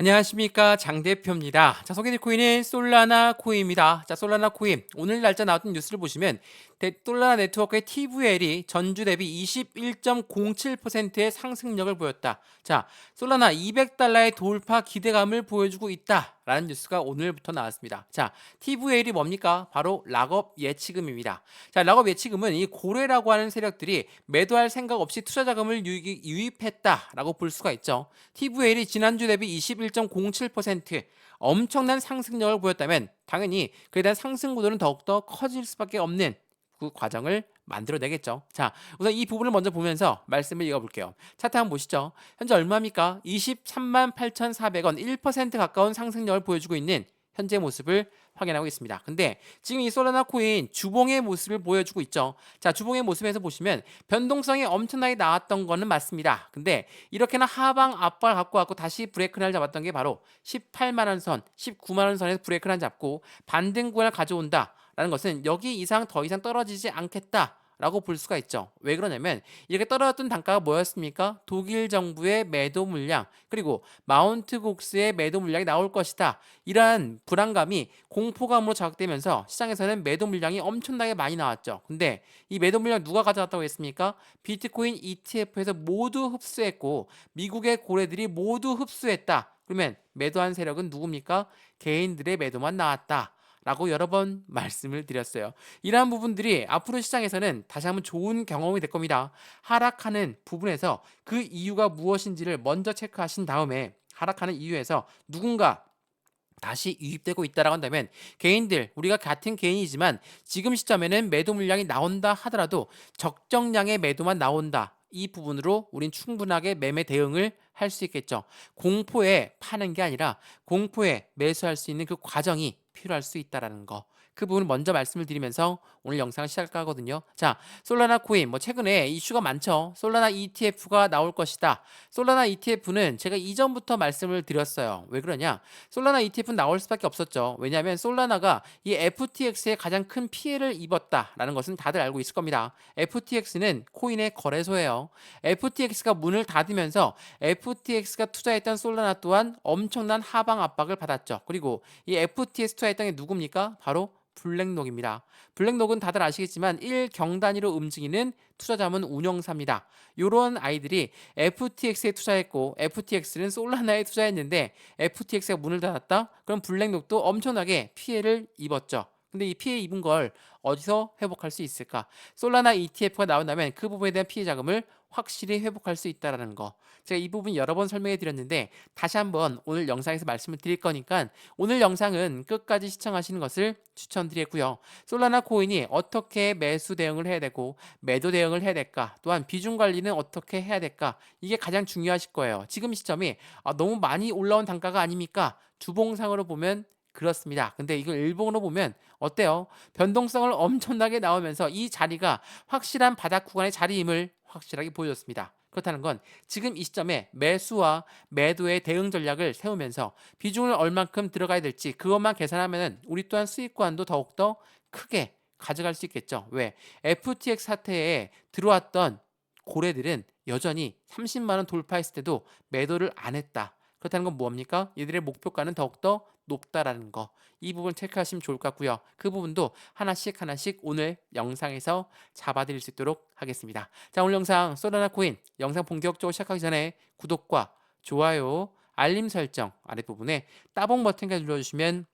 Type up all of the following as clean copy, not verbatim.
안녕하십니까, 장 대표입니다. 자, 소개해드릴 코인은 솔라나 코인입니다. 자, 솔라나 코인 오늘 날짜 나왔던 뉴스를 보시면 솔라나 네트워크의 TVL이 전주 대비 21.07%의 상승력을 보였다. 자, 솔라나 200달러의 돌파 기대감을 보여주고 있다라는 뉴스가 오늘부터 나왔습니다. 자, TVL이 뭡니까? 바로 락업 예치금입니다. 자, 락업 예치금은 이 고래라고 하는 세력들이 매도할 생각 없이 투자 자금을 유입했다라고 볼 수가 있죠. TVL이 지난주 대비 21.07% 엄청난 상승력을 보였다면 당연히 그에 대한 상승 구도는 더욱더 커질 수밖에 없는 그 과정을 만들어내겠죠. 자, 우선 이 부분을 먼저 보면서 말씀을 읽어볼게요. 차트 한번 보시죠. 현재 얼마입니까? 23만 8,400원, 1% 가까운 상승력을 보여주고 있는 현재 모습을 확인하고 있습니다. 근데 지금 이 솔라나 코인 주봉의 모습을 보여주고 있죠. 자, 주봉의 모습에서 보시면 변동성이 엄청나게 나왔던 거는 맞습니다. 근데 이렇게나 하방 압박을 갖고 왔고 다시 브레이크를 잡았던 게 바로 18만 원 선, 19만 원 선에서 브레이크를 잡고 반등 구간을 가져온다라는 것은 여기 이상 더 이상 떨어지지 않겠다. 라고 볼 수가 있죠. 왜 그러냐면 이렇게 떨어졌던 단가가 뭐였습니까? 독일 정부의 매도 물량 그리고 마운트 곡스의 매도 물량이 나올 것이다. 이러한 불안감이 공포감으로 자극되면서 시장에서는 매도 물량이 엄청나게 많이 나왔죠. 근데 이 매도 물량 누가 가져왔다고 했습니까? 비트코인 ETF에서 모두 흡수했고 미국의 고래들이 모두 흡수했다. 그러면 매도한 세력은 누굽니까? 개인들의 매도만 나왔다. 라고 여러 번 말씀을 드렸어요. 이러한 부분들이 앞으로 시장에서는 다시 한번 좋은 경험이 될 겁니다. 하락하는 부분에서 그 이유가 무엇인지를 먼저 체크하신 다음에 하락하는 이유에서 누군가 다시 유입되고 있다라고 한다면 개인들 우리가 같은 개인이지만 지금 시점에는 매도 물량이 나온다 하더라도 적정량의 매도만 나온다. 이 부분으로 우린 충분하게 매매 대응을 할 수 있겠죠. 공포에 파는 게 아니라 공포에 매수할 수 있는 그 과정이 필요할 수 있다라는 거. 그 부분 먼저 말씀을 드리면서 오늘 영상을 시작하거든요. 자, 솔라나 코인 뭐 최근에 이슈가 많죠. 솔라나 ETF가 나올 것이다. 솔라나 ETF는 제가 이전부터 말씀을 드렸어요. 왜 그러냐? 솔라나 ETF는 나올 수밖에 없었죠. 왜냐하면 솔라나가 이 FTX에 가장 큰 피해를 입었다라는 것은 다들 알고 있을 겁니다. FTX는 코인의 거래소예요. FTX가 문을 닫으면서 FTX가 투자했던 솔라나 또한 엄청난 하방 압박을 받았죠. 그리고 이 FTX 투자했던 게 누굽니까? 바로 블랙록입니다. 블랙록은 다들 아시겠지만 1경 단위로 움직이는 투자자문 운영사입니다. 이런 아이들이 FTX에 투자했고 FTX는 솔라나에 투자했는데 FTX가 문을 닫았다? 그럼 블랙록도 엄청나게 피해를 입었죠. 근데 이 피해 입은 걸 어디서 회복할 수 있을까? 솔라나 ETF가 나온다면 그 부분에 대한 피해 자금을 확실히 회복할 수 있다는 거. 제가 이 부분 여러 번 설명해 드렸는데 다시 한번 오늘 영상에서 말씀을 드릴 거니까 오늘 영상은 끝까지 시청하시는 것을 추천드리고요. 솔라나 코인이 어떻게 매수 대응을 해야 되고 매도 대응을 해야 될까? 또한 비중 관리는 어떻게 해야 될까? 이게 가장 중요하실 거예요. 지금 시점이 너무 많이 올라온 단가가 아닙니까? 주봉상으로 보면 그렇습니다. 근데 이걸 일봉으로 보면 어때요? 변동성을 엄청나게 나오면서 이 자리가 확실한 바닥 구간의 자리임을 확실하게 보여줬습니다. 그렇다는 건 지금 이 시점에 매수와 매도의 대응 전략을 세우면서 비중을 얼만큼 들어가야 될지 그것만 계산하면 우리 또한 수익관도 더욱더 크게 가져갈 수 있겠죠. 왜? FTX 사태에 들어왔던 고래들은 여전히 30만 원 돌파했을 때도 매도를 안 했다. 그렇다는 건 뭡니까? 이들의 목표가는 더욱더 높다라는 거. 이 부분 체크하시면 좋을 것 같고요. 그 부분도 하나씩 하나씩 오늘 영상에서 잡아드릴 수 있도록 하겠습니다. 자, 오늘 영상 솔라나 코인 영상 본격적으로 시작하기 전에 구독과 좋아요, 알림 설정 아랫부분에 따봉 버튼까지 눌러주시면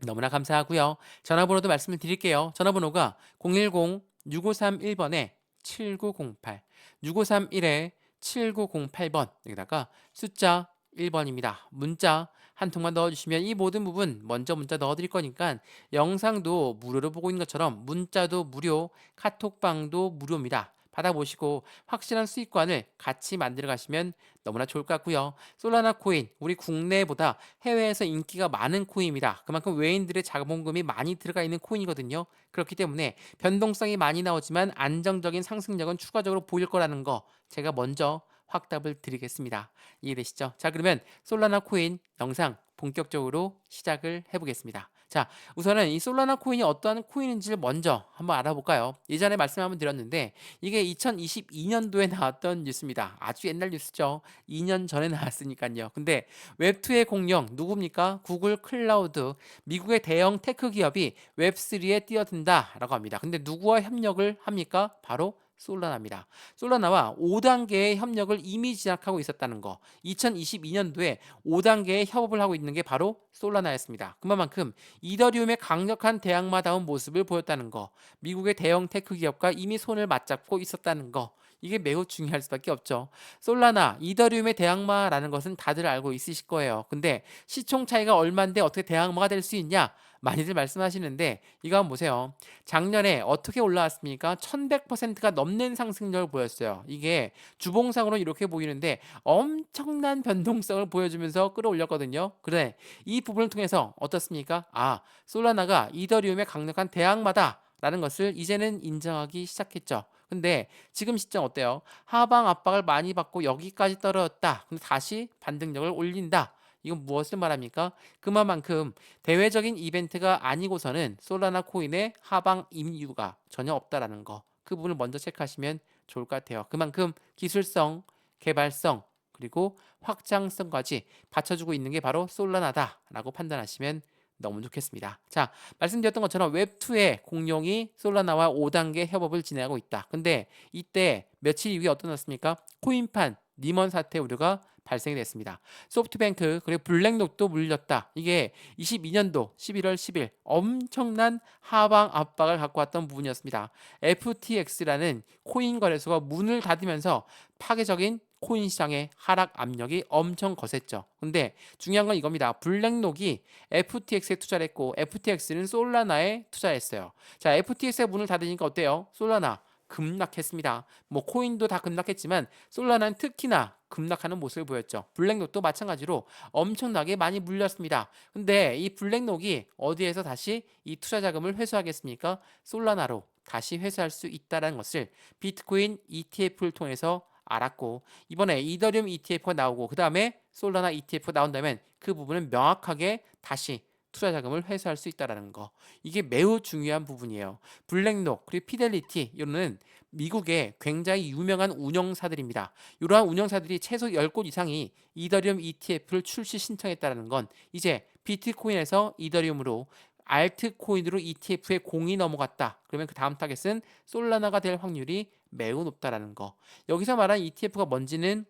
너무나 감사하고요. 전화번호도 말씀을 드릴게요. 전화번호가 010-6531번에 7908, 6531에 7908번 여기다가 숫자 1번입니다. 문자 한 통만 넣어주시면 이 모든 부분 먼저 문자 넣어드릴 거니까 영상도 무료로 보고 있는 것처럼 문자도 무료, 카톡방도 무료입니다. 받아보시고 확실한 수익관을 같이 만들어 가시면 너무나 좋을 것 같고요. 솔라나 코인 우리 국내보다 해외에서 인기가 많은 코인입니다. 그만큼 외인들의 자본금이 많이 들어가 있는 코인이거든요. 그렇기 때문에 변동성이 많이 나오지만 안정적인 상승력은 추가적으로 보일 거라는 거 제가 먼저 확답을 드리겠습니다. 이해되시죠? 자, 그러면 솔라나 코인 영상 본격적으로 시작을 해보겠습니다. 자, 우선은 이 솔라나 코인이 어떠한 코인인지를 먼저 한번 알아볼까요? 예전에 말씀 한번 드렸는데 이게 2022년도에 나왔던 뉴스입니다. 아주 옛날 뉴스죠. 2년 전에 나왔으니까요. 근데 웹2의 공룡 누굽니까? 구글 클라우드, 미국의 대형 테크 기업이 웹3에 뛰어든다라고 합니다. 근데 누구와 협력을 합니까? 바로 솔라나입니다. 솔라나와 5단계의 협력을 이미 진행하고 있었다는 거. 2022년도에 5단계의 협업을 하고 있는 게 바로 솔라나였습니다. 그만큼 이더리움의 강력한 대항마다운 모습을 보였다는 거. 미국의 대형 테크 기업과 이미 손을 맞잡고 있었다는 거. 이게 매우 중요할 수밖에 없죠. 솔라나, 이더리움의 대항마라는 것은 다들 알고 있으실 거예요. 근데 시총 차이가 얼만데 어떻게 대항마가 될 수 있냐? 많이들 말씀하시는데 이거 한번 보세요. 작년에 어떻게 올라왔습니까? 1100%가 넘는 상승력을 보였어요. 이게 주봉상으로 이렇게 보이는데 엄청난 변동성을 보여주면서 끌어올렸거든요. 그래, 이 부분을 통해서 어떻습니까? 아, 솔라나가 이더리움의 강력한 대항마다 라는 것을 이제는 인정하기 시작했죠. 근데 지금 시점 어때요? 하방 압박을 많이 받고 여기까지 떨어졌다. 근데 다시 반등력을 올린다. 이건 무엇을 말합니까? 그만큼 대외적인 이벤트가 아니고서는 솔라나 코인의 하방 이유가 전혀 없다라는 거. 그 부분을 먼저 체크하시면 좋을 것 같아요. 그만큼 기술성, 개발성, 그리고 확장성까지 받쳐주고 있는 게 바로 솔라나다라고 판단하시면 너무 좋겠습니다. 자, 말씀드렸던 것처럼 웹2의 공룡이 솔라나와 5단계 협업을 진행하고 있다. 근데 이때 며칠 이후에 어떤 났습니까? 코인판 니먼 사태 우려가 발생이 됐습니다. 소프트뱅크 그리고 블랙록도 물렸다. 이게 22년도 11월 10일 엄청난 하방 압박을 갖고 왔던 부분이었습니다. FTX라는 코인 거래소가 문을 닫으면서 파괴적인 코인 시장의 하락 압력이 엄청 거셌죠. 근데 중요한 건 이겁니다. 블랙록이 FTX에 투자를 했고 FTX는 솔라나에 투자했어요. 자, FTX의 문을 닫으니까 어때요? 솔라나 급락했습니다. 뭐 코인도 다 급락했지만 솔라나는 특히나 급락하는 모습을 보였죠. 블랙록도 마찬가지로 엄청나게 많이 물렸습니다. 근데 이 블랙록이 어디에서 다시 이 투자 자금을 회수하겠습니까? 솔라나로 다시 회수할 수 있다는 것을 비트코인 ETF를 통해서 알았고, 이번에 이더리움 ETF가 나오고 그 다음에 솔라나 ETF가 나온다면 그 부분은 명확하게 다시 투자 자금을 회수할 수 있다는 거. 이게 매우 중요한 부분이에요. 블랙록 그리고 피델리티 이거는 미국의 굉장히 유명한 운영사들입니다. 이러한 운영사들이 최소 10곳 이상이 이더리움 ETF를 출시 신청했다는 건 이제 비트코인에서 이더리움으로 알트코인으로 ETF에 공이 넘어갔다. 그러면 그 다음 타겟은 솔라나가 될 확률이 매우 높다라는 거. 여기서 말하는 ETF가 뭔지는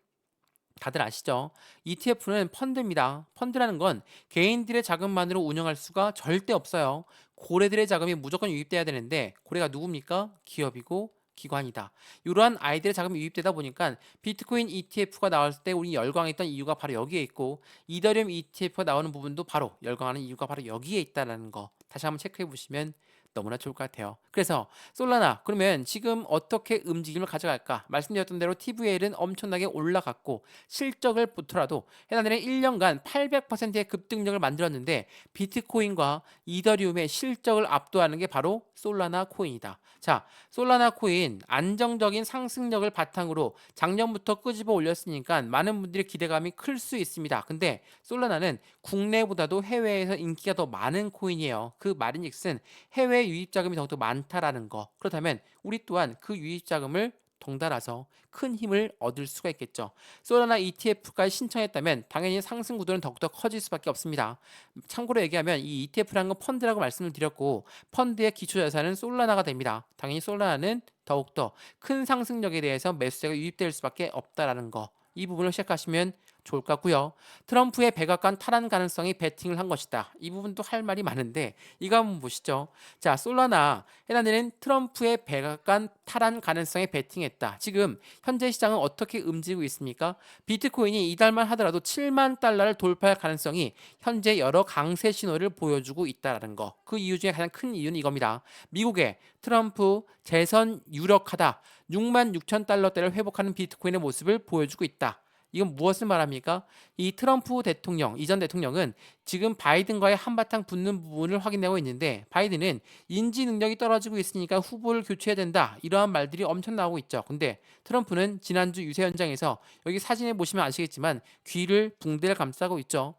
다들 아시죠? ETF는 펀드입니다. 펀드라는 건 개인들의 자금만으로 운영할 수가 절대 없어요. 고래들의 자금이 무조건 유입돼야 되는데 고래가 누굽니까? 기업이고 기관이다. 이러한 아이들의 자금이 유입되다 보니까 비트코인 ETF가 나왔을 때 우리 열광했던 이유가 바로 여기에 있고 이더리움 ETF가 나오는 부분도 바로 열광하는 이유가 바로 여기에 있다는 거. 다시 한번 체크해 보시면 너무나 좋을 것 같아요. 그래서 솔라나 그러면 지금 어떻게 움직임을 가져갈까? 말씀드렸던 대로 TVL은 엄청나게 올라갔고 실적을 보더라도 해당되는 1년간 800%의 급등력을 만들었는데 비트코인과 이더리움의 실적을 압도하는 게 바로 솔라나 코인이다. 자, 솔라나 코인 안정적인 상승력을 바탕으로 작년부터 끄집어 올렸으니까 많은 분들의 기대감이 클 수 있습니다. 근데 솔라나는 국내보다도 해외에서 인기가 더 많은 코인이에요. 그 말인즉슨 해외 유입 자금이 더욱더 많다라는 거. 그렇다면 우리 또한 그 유입 자금을 덩달아서 큰 힘을 얻을 수가 있겠죠. 솔라나 ETF까지 신청했다면 당연히 상승 구도는 더욱더 커질 수밖에 없습니다. 참고로 얘기하면 이 ETF라는 건 펀드라고 말씀을 드렸고 펀드의 기초 자산은 솔라나가 됩니다. 당연히 솔라나는 더욱더 큰 상승력에 대해서 매수세가 유입될 수밖에 없다라는 거. 이 부분을 체크하시면 좋을 것 같고요. 트럼프의 백악관 탈환 가능성이 베팅을 한 것이다. 이 부분도 할 말이 많은데 이거 한번 보시죠. 자, 솔라나 해당되는 트럼프의 백악관 탈환 가능성에 베팅했다. 지금 현재 시장은 어떻게 움직이고 있습니까? 비트코인이 이달만 하더라도 7만 달러를 돌파할 가능성이 현재 여러 강세 신호를 보여주고 있다는 거. 그 이유 중에 가장 큰 이유는 이겁니다. 미국의 트럼프 재선 유력하다. 6만 6천 달러대를 회복하는 비트코인의 모습을 보여주고 있다. 이건 무엇을 말합니까? 이 트럼프 대통령, 이전 대통령은 지금 바이든과의 한바탕 붙는 부분을 확인하고 있는데 바이든은 인지 능력이 떨어지고 있으니까 후보를 교체해야 된다. 이러한 말들이 엄청 나오고 있죠. 근데 트럼프는 지난주 유세 현장에서 여기 사진에 보시면 아시겠지만 귀를 붕대를 감싸고 있죠.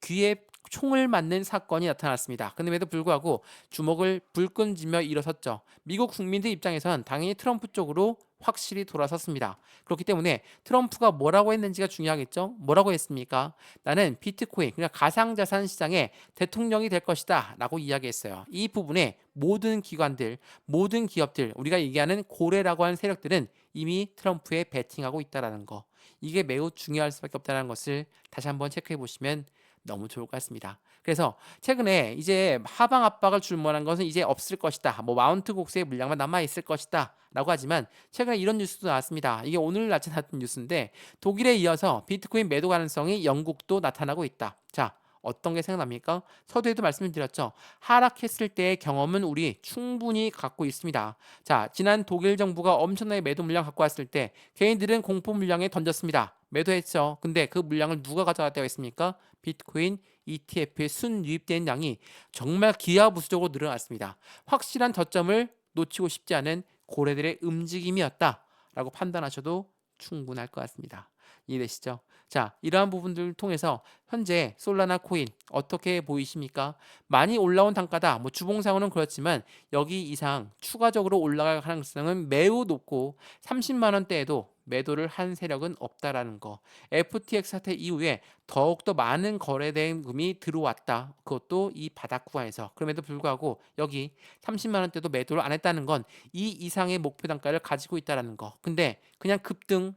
귀에 총을 맞는 사건이 나타났습니다. 그럼에도 불구하고 주목을 불끈 쥐며 일어섰죠. 미국 국민들 입장에선 당연히 트럼프 쪽으로 확실히 돌아섰습니다. 그렇기 때문에 트럼프가 뭐라고 했는지가 중요하겠죠. 뭐라고 했습니까? 나는 비트코인, 그러니까 가상자산 시장의 대통령이 될 것이다 라고 이야기했어요. 이 부분에 모든 기관들, 모든 기업들, 우리가 얘기하는 고래라고 하는 세력들은 이미 트럼프에 베팅하고 있다는 거, 이게 매우 중요할 수밖에 없다는 것을 다시 한번 체크해 보시면 너무 좋을 것 같습니다. 그래서 최근에 이제 하방 압박을 줄 만한 것은 이제 없을 것이다. 뭐 마운트 곡세의 물량만 남아 있을 것이다. 라고 하지만 최근에 이런 뉴스도 나왔습니다. 이게 오늘 나타났던 뉴스인데 독일에 이어서 비트코인 매도 가능성이 영국도 나타나고 있다. 자, 어떤 게 생각납니까? 서두에도 말씀을 드렸죠. 하락했을 때의 경험은 우리 충분히 갖고 있습니다. 자, 지난 독일 정부가 엄청나게 매도 물량 갖고 왔을 때 개인들은 공포 물량에 던졌습니다. 매도했죠. 근데 그 물량을 누가 가져갔다고 했습니까? 비트코인 ETF에 순 유입된 양이 정말 기하급수적으로 늘어났습니다. 확실한 저점을 놓치고 싶지 않은 고래들의 움직임이었다라고 판단하셔도 충분할 것 같습니다. 이해되시죠? 자, 이러한 부분들을 통해서 현재 솔라나 코인 어떻게 보이십니까? 많이 올라온 단가다. 뭐 주봉상으로는 그렇지만 여기 이상 추가적으로 올라갈 가능성은 매우 높고 30만 원대에도 매도를 한 세력은 없다라는 거. FTX 사태 이후에 더욱더 많은 거래대금이 들어왔다. 그것도 이 바닥 구간에서. 그럼에도 불구하고 여기 30만 원대도 매도를 안 했다는 건 이 이상의 목표 단가를 가지고 있다라는 거. 근데 그냥 급등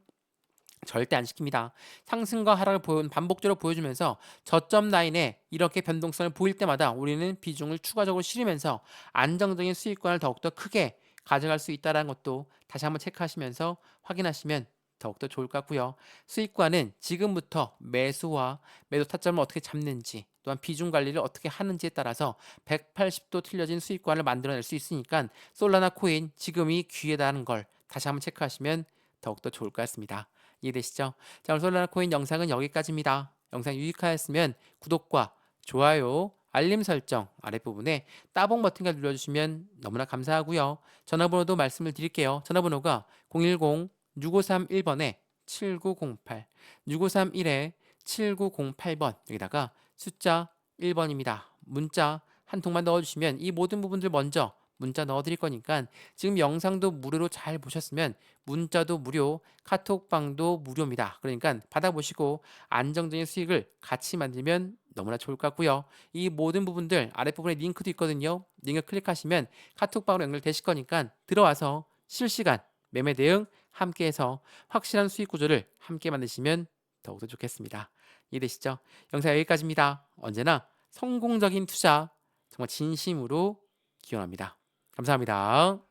절대 안 시킵니다. 상승과 하락을 반복적으로 보여주면서 저점 라인에 이렇게 변동성을 보일 때마다 우리는 비중을 추가적으로 실으면서 안정적인 수익권을 더욱더 크게 가져갈 수 있다는 것도 다시 한번 체크하시면서 확인하시면 더욱더 좋을 것 같고요. 수익권은 지금부터 매수와 매도 타점을 어떻게 잡는지 또한 비중 관리를 어떻게 하는지에 따라서 180도 틀려진 수익권을 만들어낼 수 있으니까 솔라나 코인 지금이 기회다는 걸 다시 한번 체크하시면 더욱더 좋을 것 같습니다. 이해되시죠? 자, 오늘 솔라나 코인 영상은 여기까지입니다. 영상 유익하였으면 구독과 좋아요, 알림 설정 아랫부분에 따봉 버튼을 눌러주시면 너무나 감사하고요. 전화번호도 말씀을 드릴게요. 전화번호가 010-6531번에 7908, 6531에 7908번, 여기다가 숫자 1번입니다. 문자 한 통만 넣어주시면 이 모든 부분들 먼저 문자 넣어드릴 거니까 지금 영상도 무료로 잘 보셨으면 문자도 무료, 카톡방도 무료입니다. 그러니까 받아보시고 안정적인 수익을 같이 만들면 너무나 좋을 것 같고요. 이 모든 부분들 아랫부분에 링크도 있거든요. 링크 클릭하시면 카톡방으로 연결되실 거니까 들어와서 실시간 매매 대응 함께해서 확실한 수익 구조를 함께 만드시면 더욱더 좋겠습니다. 이해되시죠? 영상 여기까지입니다. 언제나 성공적인 투자 정말 진심으로 기원합니다. 감사합니다.